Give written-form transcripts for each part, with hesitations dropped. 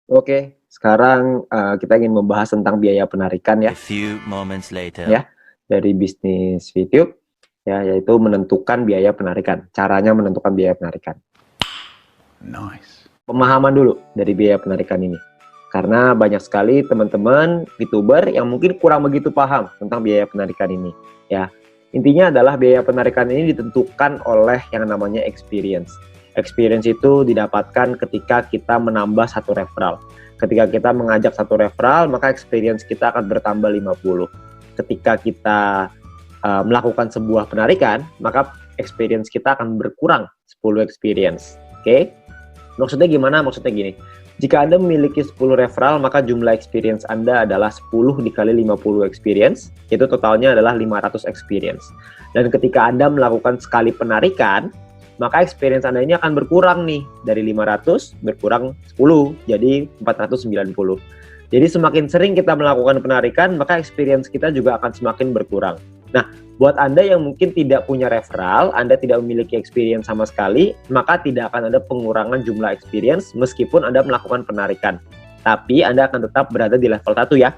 Oke, sekarang kita ingin membahas tentang biaya penarikan A ya, few moments later. ya dari bisnis YouTube ya, yaitu menentukan biaya penarikan. Caranya menentukan biaya penarikan. Nice. Pemahaman dulu dari biaya penarikan ini. Karena banyak sekali teman-teman VTuber yang mungkin kurang begitu paham tentang biaya penarikan ini. Ya, intinya adalah biaya penarikan ini ditentukan oleh yang namanya experience. Experience itu didapatkan ketika kita menambah satu referral. Ketika kita mengajak satu referral, maka experience kita akan bertambah 50. Ketika kita melakukan sebuah penarikan, maka experience kita akan berkurang 10 experience. Oke? Maksudnya gimana? Maksudnya gini, jika Anda memiliki 10 referral, maka jumlah experience Anda adalah 10 dikali 50 experience, itu totalnya adalah 500 experience. Dan ketika Anda melakukan sekali penarikan, maka experience Anda ini akan berkurang nih, dari 500 berkurang 10, jadi 490. Jadi semakin sering kita melakukan penarikan, maka experience kita juga akan semakin berkurang. Nah, buat Anda yang mungkin tidak punya referral, Anda tidak memiliki experience sama sekali, maka tidak akan ada pengurangan jumlah experience meskipun Anda melakukan penarikan. Tapi Anda akan tetap berada di level 1 ya,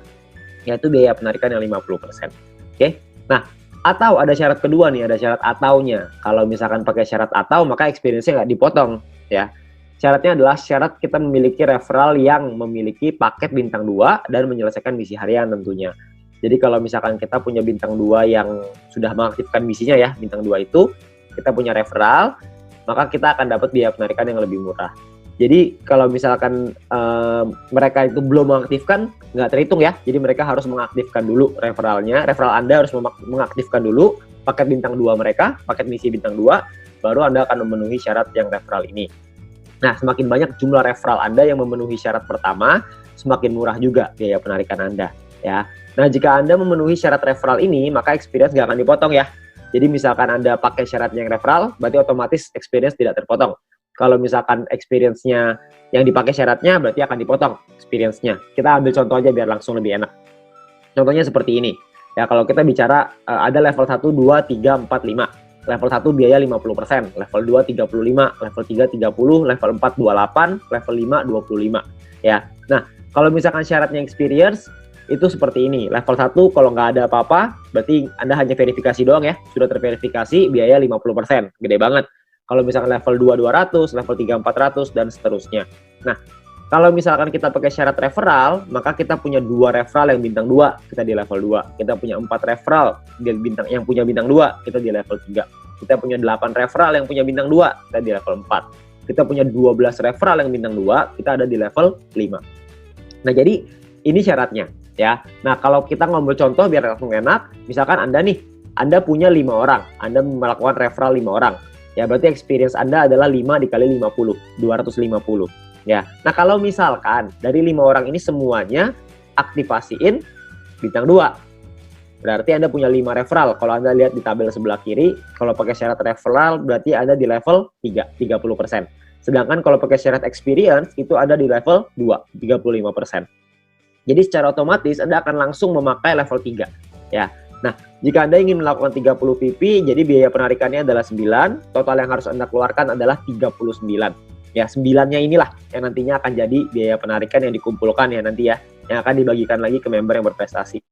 yaitu biaya penarikan yang 50%. Oke? Nah, atau ada syarat kedua nih, ada syarat ataunya. Kalau misalkan pakai syarat atau, maka experience-nya nggak dipotong ya. Syaratnya adalah syarat kita memiliki referral yang memiliki paket bintang 2 dan menyelesaikan misi harian tentunya. Jadi kalau misalkan kita punya bintang 2 yang sudah mengaktifkan misinya ya, bintang 2 itu, kita punya referral, maka kita akan dapat biaya penarikan yang lebih murah. Jadi kalau misalkan mereka itu belum mengaktifkan, nggak terhitung ya. Jadi mereka harus mengaktifkan dulu referralnya. Referral Anda harus mengaktifkan dulu paket bintang 2 mereka, paket misi bintang 2, baru Anda akan memenuhi syarat yang referral ini. Nah, semakin banyak jumlah referral Anda yang memenuhi syarat pertama, semakin murah juga biaya penarikan Anda ya. Nah, jika Anda memenuhi syarat referral ini, maka experience nggak akan dipotong ya. Jadi misalkan Anda pakai syaratnya yang referral, berarti otomatis experience tidak terpotong. Kalau misalkan experience-nya yang dipakai syaratnya, berarti akan dipotong experience-nya. Kita ambil contoh aja biar langsung lebih enak. Contohnya seperti ini. Ya, kalau kita bicara ada level 1, 2, 3, 4, 5. Level 1 biaya 50%, level 2 35, level 3 30, level 4 28, level 5 25. Ya. Nah, kalau misalkan syaratnya experience, itu seperti ini. Level 1 kalau nggak ada apa-apa, berarti Anda hanya verifikasi doang ya. Sudah terverifikasi, biaya 50%. Gede banget. Kalau misalkan level 2 200, level 3 400, dan seterusnya. Nah, kalau misalkan kita pakai syarat referral, maka kita punya 2 referral yang bintang 2, kita di level 2. Kita punya 4 referral yang punya bintang 2, kita di level 3. Kita punya 8 referral yang punya bintang 2, kita di level 4. Kita punya 12 referral yang bintang 2, kita ada di level 5. Nah, jadi ini syaratnya ya. Nah, kalau kita ngomong contoh biar langsung enak, misalkan Anda punya 5 orang, Anda melakukan referral 5 orang. Ya, berarti experience Anda adalah 5 dikali 50, 250. Ya. Nah, kalau misalkan dari 5 orang ini semuanya aktivasiin bintang 2, berarti Anda punya 5 referral. Kalau Anda lihat di tabel sebelah kiri, kalau pakai syarat referral berarti Anda di level 3, 30%. Sedangkan kalau pakai syarat experience itu ada di level 2, 35%. Jadi secara otomatis Anda akan langsung memakai level 3 ya. Nah, jika Anda ingin melakukan 30 PP, jadi biaya penarikannya adalah 9, total yang harus Anda keluarkan adalah 39. Ya, 9-nya inilah yang nantinya akan jadi biaya penarikan yang dikumpulkan ya nanti ya, yang akan dibagikan lagi ke member yang berprestasi.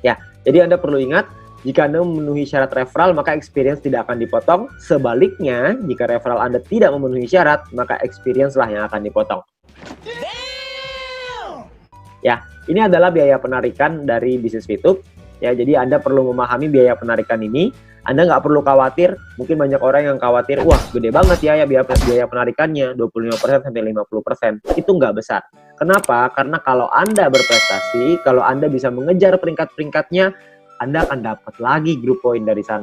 Ya, jadi Anda perlu ingat, jika Anda memenuhi syarat referral, maka experience tidak akan dipotong. Sebaliknya, jika referral Anda tidak memenuhi syarat, maka experience lah yang akan dipotong. Ya, ini adalah biaya penarikan dari bisnis VTube. Ya, jadi Anda perlu memahami biaya penarikan ini. Anda nggak perlu khawatir. Mungkin banyak orang yang khawatir, wah gede banget ya biaya penarikannya, 25% sampai 50%. Itu nggak besar. Kenapa? Karena kalau Anda berprestasi, kalau Anda bisa mengejar peringkat-peringkatnya, Anda akan dapat lagi group point dari sana.